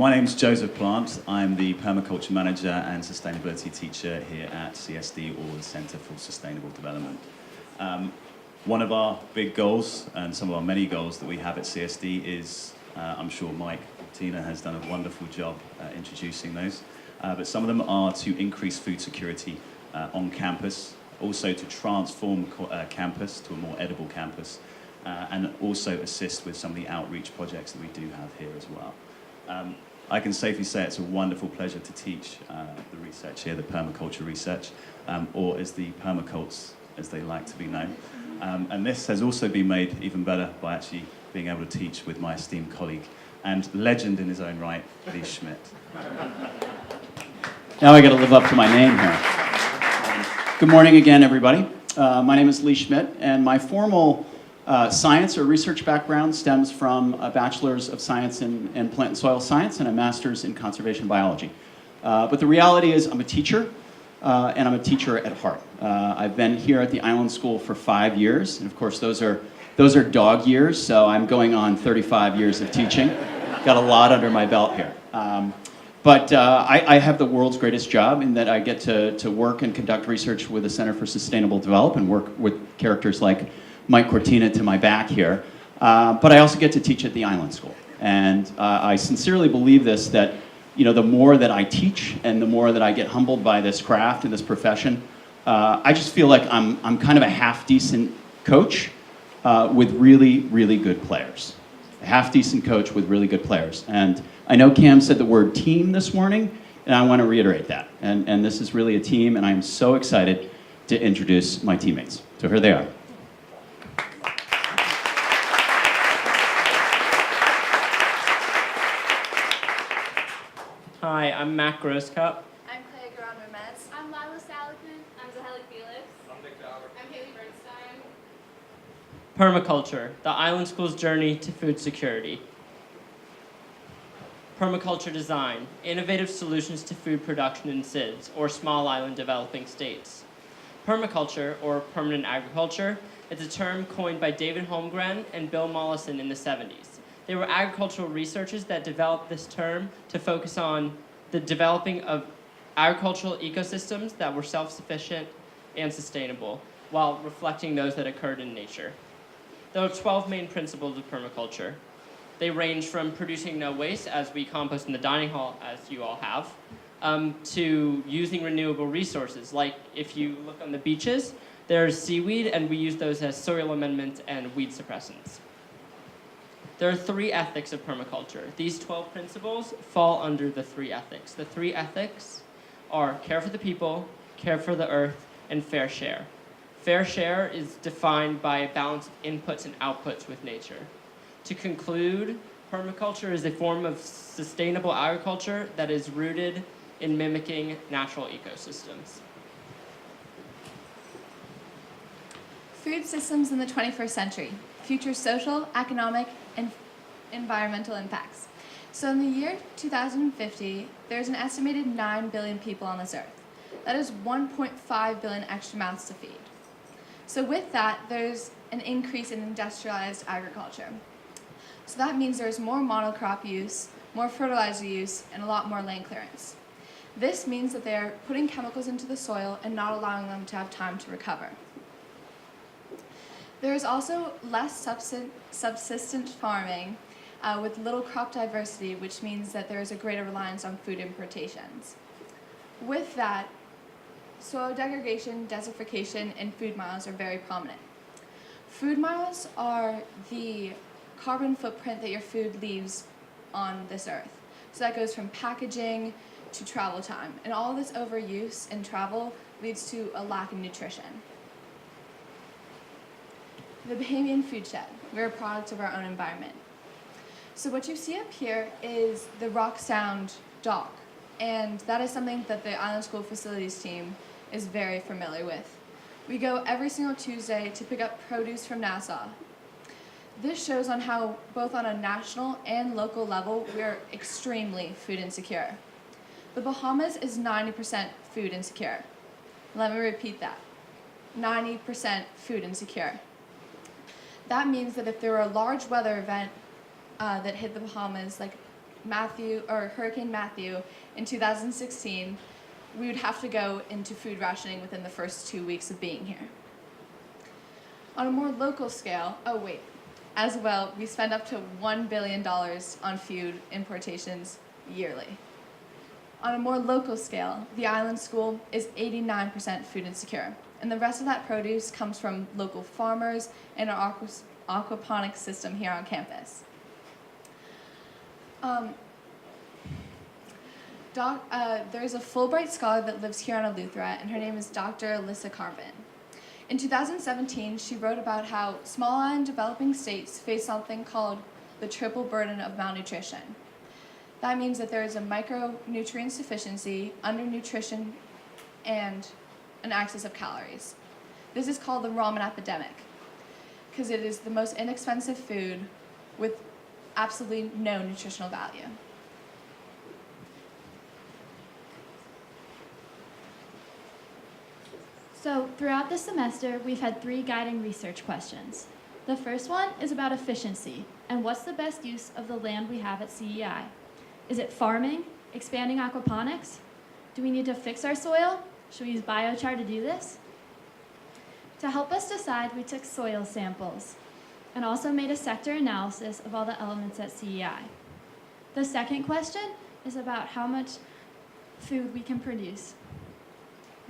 My name's Joseph Plant. I'm the Permaculture Manager and Sustainability Teacher here at CSD, or the Centre for Sustainable Development. One of our big goals, and some of our many goals that we have at CSD is, I'm sure Mike Tina has done a wonderful job introducing those, but some of them are to increase food security on campus, also to transform campus to a more edible campus, and also assist with some of the outreach projects that we do have here as well. I can safely say it's a wonderful pleasure to teach the research here, the permaculture research, or as the permacults, as they like to be known. And this has also been made even better by actually being able to teach with my esteemed colleague and legend in his own right, Lee Schmidt. Now I got to live up to my name here. Good morning again, everybody. My name is Lee Schmidt, and my formal science or research background stems from a bachelor's of science in plant and soil science and a master's in conservation biology. But the reality is I'm a teacher, and I'm a teacher at heart. I've been here at the Island School for 5 years, and of course those are dog years, so I'm going on 35 years of teaching. Got a lot under my belt here. But I have the world's greatest job in that I get to work and conduct research with the Center for Sustainable Development and work with characters like Mike Cortina to my back here. But I also get to teach at the Island School. And I sincerely believe this, that the more that I teach and the more that I get humbled by this craft and this profession, I just feel like I'm kind of a half-decent coach with really, really good players. A half-decent coach with really good players. And I know Cam said the word team this morning, and I want to reiterate that. And this is really a team, and I'm so excited to introduce my teammates. So here they are. Hi, I'm Matt Grosscup. I'm Clay Garan-Ramirez. I'm Lila Salikman. I'm Zaheli Felix. I'm Nick Dowler. I'm Haley Bernstein. Permaculture, the Island School's journey to food security. Permaculture design, innovative solutions to food production in SIDS, or small island developing states. Permaculture, or permanent agriculture, is a term coined by David Holmgren and Bill Mollison in the 70s. They were agricultural researchers that developed this term to focus on the developing of agricultural ecosystems that were self-sufficient and sustainable, while reflecting those that occurred in nature. There are 12 main principles of permaculture. They range from producing no waste, as we compost in the dining hall, as you all have, to using renewable resources. Like if you look on the beaches, there's seaweed, and we use those as soil amendments and weed suppressants. There are 3 ethics of permaculture. These 12 principles fall under the 3 ethics. The 3 ethics are care for the people, care for the earth, and fair share. Fair share is defined by a balance of inputs and outputs with nature. To conclude, permaculture is a form of sustainable agriculture that is rooted in mimicking natural ecosystems. Food systems in the 21st century. Future social, economic, and environmental impacts. So in the year 2050, there's an estimated 9 billion people on this earth. That is 1.5 billion extra mouths to feed. So with that, there's an increase in industrialized agriculture. So that means there's more monocrop use, more fertilizer use, and a lot more land clearance. This means that they're putting chemicals into the soil and not allowing them to have time to recover. There is also less subsistent farming with little crop diversity, which means that there is a greater reliance on food importations. With that, soil degradation, desertification, and food miles are very prominent. Food miles are the carbon footprint that your food leaves on this earth. So that goes from packaging to travel time. And all of this overuse and travel leads to a lack of nutrition. The Bahamian food shed. We're a product of our own environment. So what you see up here is the Rock Sound dock. And that is something that the Island School facilities team is very familiar with. We go every single Tuesday to pick up produce from Nassau. This shows on how, both on a national and local level, we are extremely food insecure. The Bahamas is 90% food insecure. Let me repeat that. 90% food insecure. That means that if there were a large weather event that hit the Bahamas, like Hurricane Matthew in 2016, we would have to go into food rationing within the first 2 weeks of being here. On a more local scale, as well, we spend up to $1 billion on food importations yearly. On a more local scale, the island school is 89% food insecure, and the rest of that produce comes from local farmers and our aquaponics system here on campus. There's a Fulbright scholar that lives here on Eleuthera, and her name is Dr. Alyssa Carvin. In 2017, she wrote about how small island developing states face something called the triple burden of malnutrition. That means that there is a micronutrient deficiency, undernutrition, and an excess of calories. This is called the ramen epidemic, because it is the most inexpensive food with absolutely no nutritional value. So throughout the semester, we've had 3 guiding research questions. The first one is about efficiency, and what's the best use of the land we have at CEI? Is it farming, expanding aquaponics? Do we need to fix our soil? Should we use biochar to do this? To help us decide, we took soil samples and also made a sector analysis of all the elements at CEI. The second question is about how much food we can produce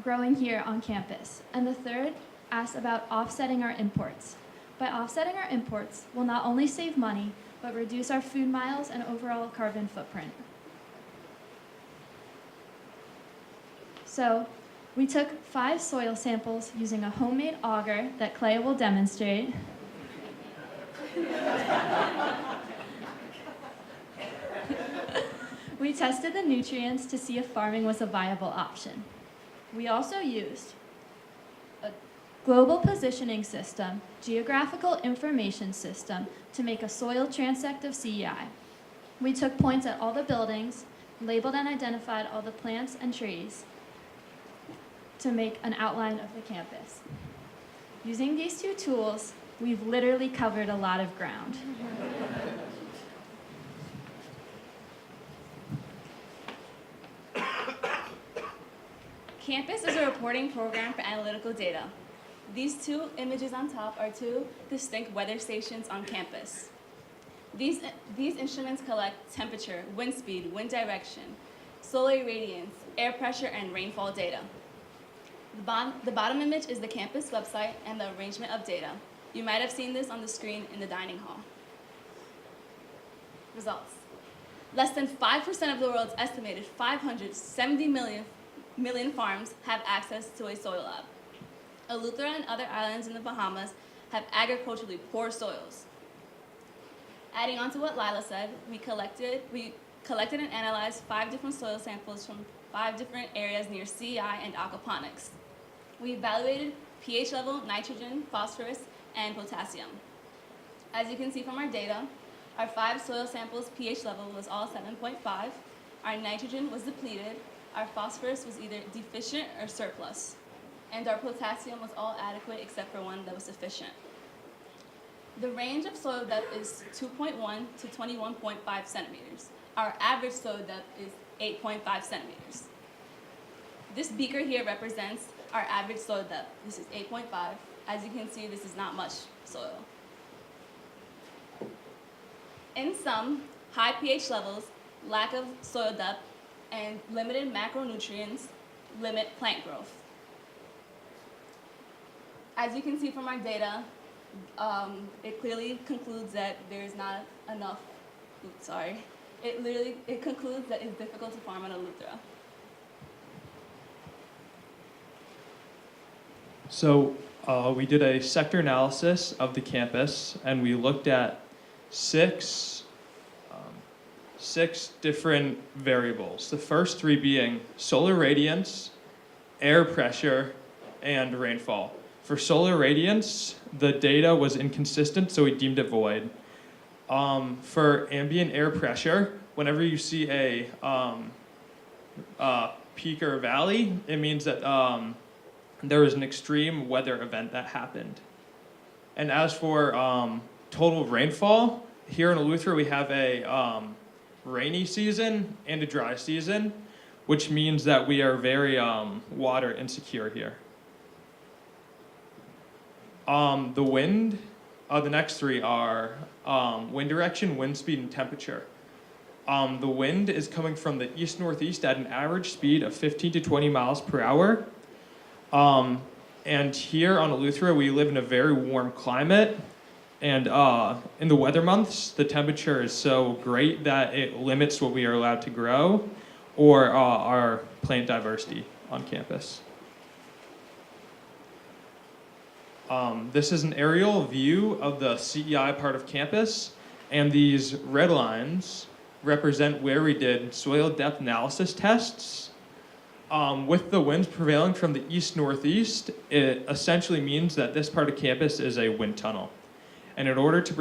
growing here on campus. And the third asks about offsetting our imports. By offsetting our imports, we'll not only save money, but reduce our food miles and overall carbon footprint. So we took 5 soil samples using a homemade auger that Clay will demonstrate. We tested the nutrients to see if farming was a viable option. We also used a global positioning system, geographical information system, to make a soil transect of CEI. We took points at all the buildings, labeled and identified all the plants and trees to make an outline of the campus. Using these 2 tools, we've literally covered a lot of ground. Campus is a reporting program for analytical data. These 2 images on top are 2 distinct weather stations on campus. These instruments collect temperature, wind speed, wind direction, solar irradiance, air pressure, and rainfall data. The bottom image is the campus website and the arrangement of data. You might have seen this on the screen in the dining hall. Results. Less than 5% of the world's estimated 570 million farms have access to a soil lab. Eleuthera and other islands in the Bahamas have agriculturally poor soils. Adding on to what Lila said, we collected and analyzed 5 different soil samples from 5 different areas near CEI and aquaponics. We evaluated pH level, nitrogen, phosphorus, and potassium. As you can see from our data, our 5 soil samples pH level was all 7.5, our nitrogen was depleted, our phosphorus was either deficient or surplus, and our potassium was all adequate except for one that was deficient. The range of soil depth is 2.1 to 21.5 centimeters. Our average soil depth is 8.5 centimeters. This beaker here represents our average soil depth. This is 8.5. As you can see, this is not much soil. In sum, high pH levels, lack of soil depth, and limited macronutrients limit plant growth. As you can see from our data, it clearly concludes that there is not enough, it concludes that it's difficult to farm on Eleuthera. So we did a sector analysis of the campus, and we looked at six different variables. The first 3 being solar radiance, air pressure, and rainfall. For solar radiance, the data was inconsistent, so we deemed it void. For ambient air pressure, whenever you see a peak or valley, it means that there was an extreme weather event that happened. And as for total rainfall, here in Eleuthera we have rainy season and a dry season, which means that we are very water insecure here. The wind, the next three are wind direction, wind speed, and temperature. The wind is coming from the east-northeast at an average speed of 15 to 20 miles per hour. And here on Eleuthera, we live in a very warm climate. And in the weather months, the temperature is so great that it limits what we are allowed to grow or our plant diversity on campus. This is an aerial view of the CEI part of campus, and these red lines represent where we did soil depth analysis tests. With the winds prevailing from the east-northeast, it essentially means that this part of campus is a wind tunnel. And in order to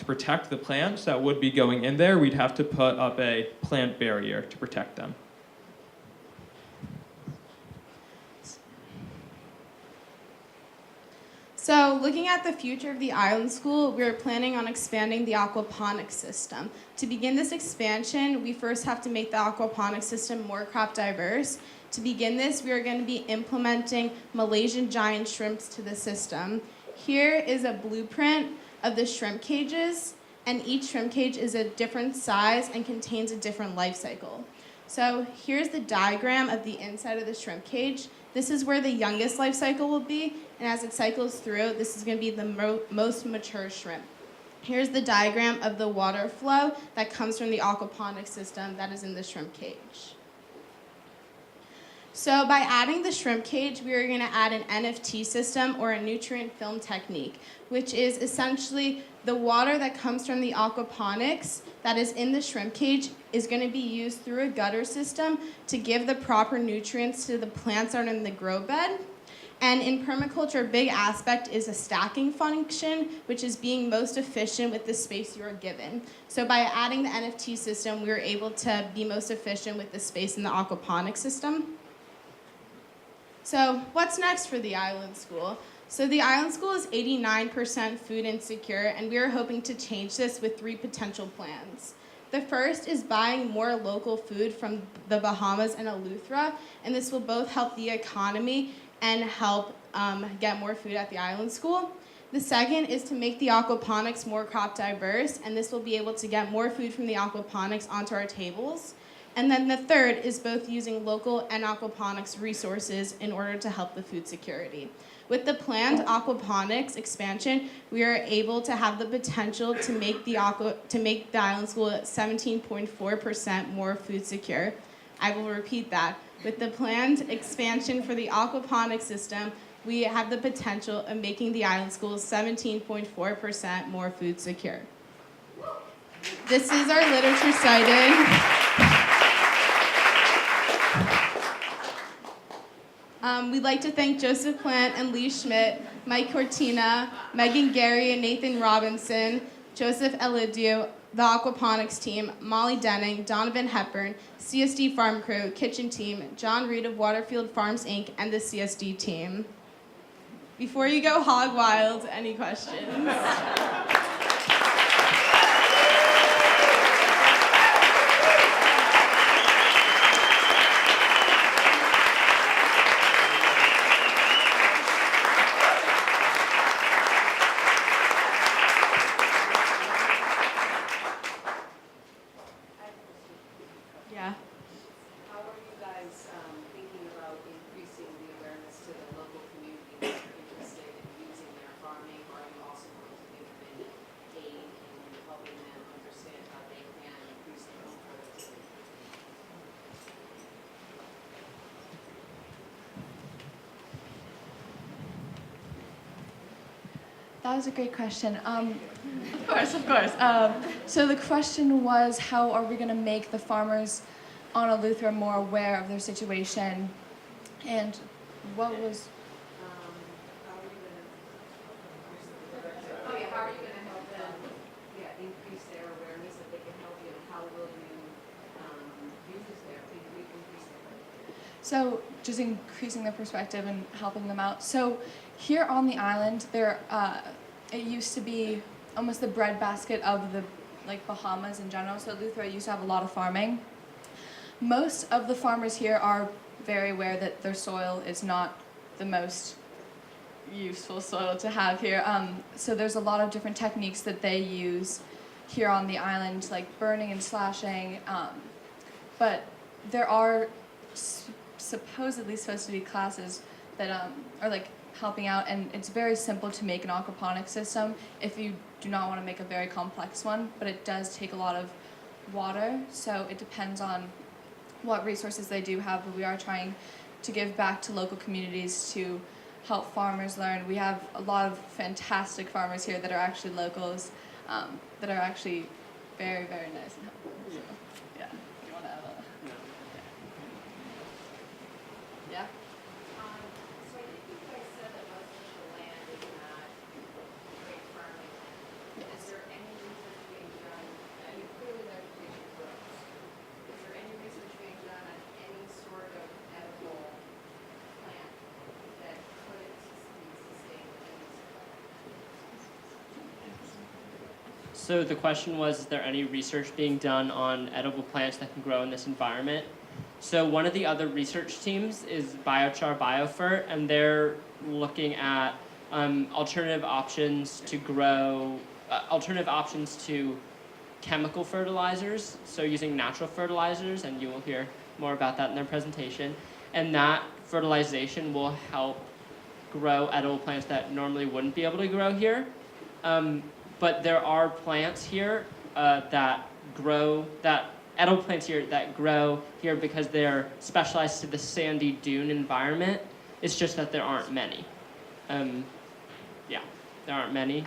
protect the plants that would be going in there, we'd have to put up a plant barrier to protect them. So looking at the future of the island school, we're planning on expanding the aquaponics system. To begin this expansion, we first have to make the aquaponics system more crop diverse. To begin this, we are going to be implementing Malaysian giant shrimps to the system. Here is a blueprint of the shrimp cages, and each shrimp cage is a different size and contains a different life cycle. So here's the diagram of the inside of the shrimp cage. This is where the youngest life cycle will be, and as it cycles through, this is going to be the most mature shrimp. Here's the diagram of the water flow that comes from the aquaponics system that is in the shrimp cage. So by adding the shrimp cage, we are going to add an NFT system, or a nutrient film technique, which is essentially the water that comes from the aquaponics that is in the shrimp cage is going to be used through a gutter system to give the proper nutrients to the plants that are in the grow bed. And in permaculture, a big aspect is a stacking function, which is being most efficient with the space you are given. So by adding the NFT system, we were able to be most efficient with the space in the aquaponics system. So what's next for the island school? So the island school is 89% food insecure, and we are hoping to change this with 3 potential plans. The first is buying more local food from the Bahamas and Eleuthera, and this will both help the economy and help get more food at the island school. The second is to make the aquaponics more crop diverse, and this will be able to get more food from the aquaponics onto our tables. And then the third is both using local and aquaponics resources in order to help the food security. With the planned aquaponics expansion, we are able to have the potential to make the island school 17.4% more food secure. I will repeat that. With the planned expansion for the aquaponics system, we have the potential of making the island school 17.4% more food secure. This is our literature cited. We'd like to thank Joseph Plant and Lee Schmidt, Mike Cortina, Megan Gary and Nathan Robinson, Joseph Elidio, the aquaponics team, Molly Denning, Donovan Hepburn, CSD Farm Crew, Kitchen Team, John Reed of Waterfield Farms Inc., and the CSD team. Before you go hog wild, any questions? Yeah. How are you guys thinking about increasing the awareness to the local community that are interested in using their farming, or are you also going to give them any aid in helping them understand how they can increase their own productivity? That was a great question. Of course. So the question was, how are we going to make the farmers on Eleuthera more aware of their situation? And what was... How are you going to help them increase their awareness that they can help you, and how will you increase their productivity? So just increasing their perspective and helping them out. So here on the island, it used to be almost the breadbasket of the like Bahamas in general. So Eleuthera used to have a lot of farming. Most of the farmers here are very aware that their soil is not the most useful soil to have here. So there's a lot of different techniques that they use here on the island, like burning and slashing. But there are supposedly supposed to be classes that are like helping out, and it's very simple to make an aquaponic system if you do not want to make a very complex one, but it does take a lot of water, so it depends on what resources they do have, but we are trying to give back to local communities to help farmers learn. We have a lot of fantastic farmers here that are actually locals, that are actually very, very nice and helpful. So, yeah, you want to add a... Yeah? So I think you guys said that most of the land is not great farming land. Is there any research being done, I mean, clearly vegetation grows. Is there any research being done on any sort of edible plant that could be sustained in this environment? So the question was, is there any research being done on edible plants that can grow in this environment? So one of the other research teams is Biochar Biofert, and they're looking at alternative options to grow, alternative options to chemical fertilizers, so using natural fertilizers, and you will hear more about that in their presentation. And that fertilization will help grow edible plants that normally wouldn't be able to grow here. But there are plants here edible plants here that grow here because they're specialized to the sandy dune environment. It's just that there aren't many. Yeah, there aren't many.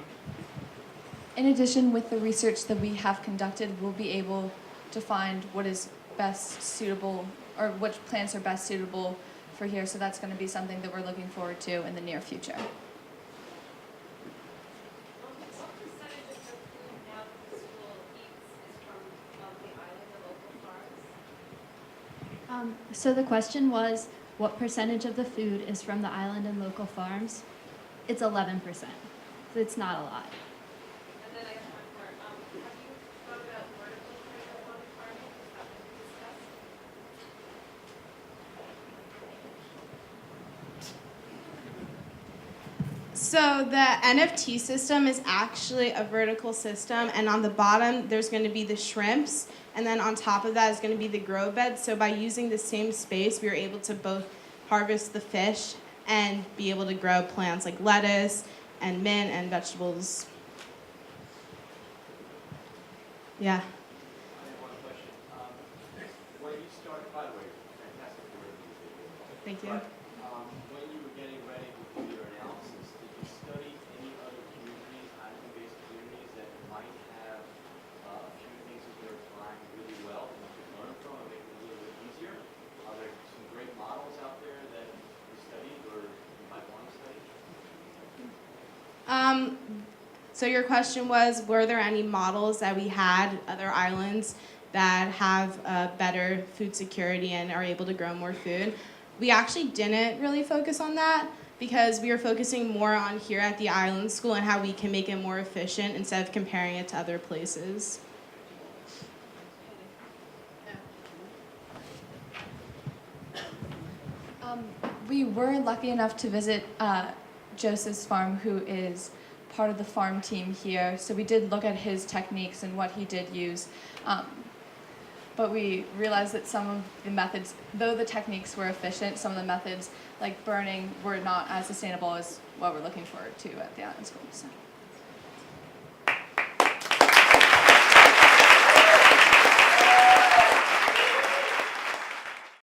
In addition, with the research that we have conducted, we'll be able to find what is best suitable, or which plants are best suitable for here. So that's going to be something that we're looking forward to in the near future. What percentage of the food now that the school eats is from the island or local farms? So the question was, what percentage of the food is from the island and local farms? It's 11%. So it's not a lot. And then I have one more. Have you thought about vertical hydroponic farming? Has that been discussed? So the NFT system is actually a vertical system, and on the bottom there's going to be the shrimps, and then on top of that is going to be the grow bed. So by using the same space, we were able to both harvest the fish and be able to grow plants like lettuce and mint and vegetables. Yeah. I have one question. When you started, by the way, fantastic work you did. Thank you. But when you were getting ready to do your analysis, did you study any other communities, island-based communities that might have a few things that they're applying really well and you could learn from and make it a little bit easier? Are there some great models out there that you studied or you might want to study? So your question was, were there any models that we had, other islands that have better food security and are able to grow more food? We actually didn't really focus on that because we were focusing more on here at the island school and how we can make it more efficient instead of comparing it to other places. We were lucky enough to visit Joseph's farm, who is part of the farm team here. So we did look at his techniques and what he did use. But we realized that some of the methods, though the techniques were efficient, some of the methods, like burning, were not as sustainable as what we're looking forward to at the island school. So.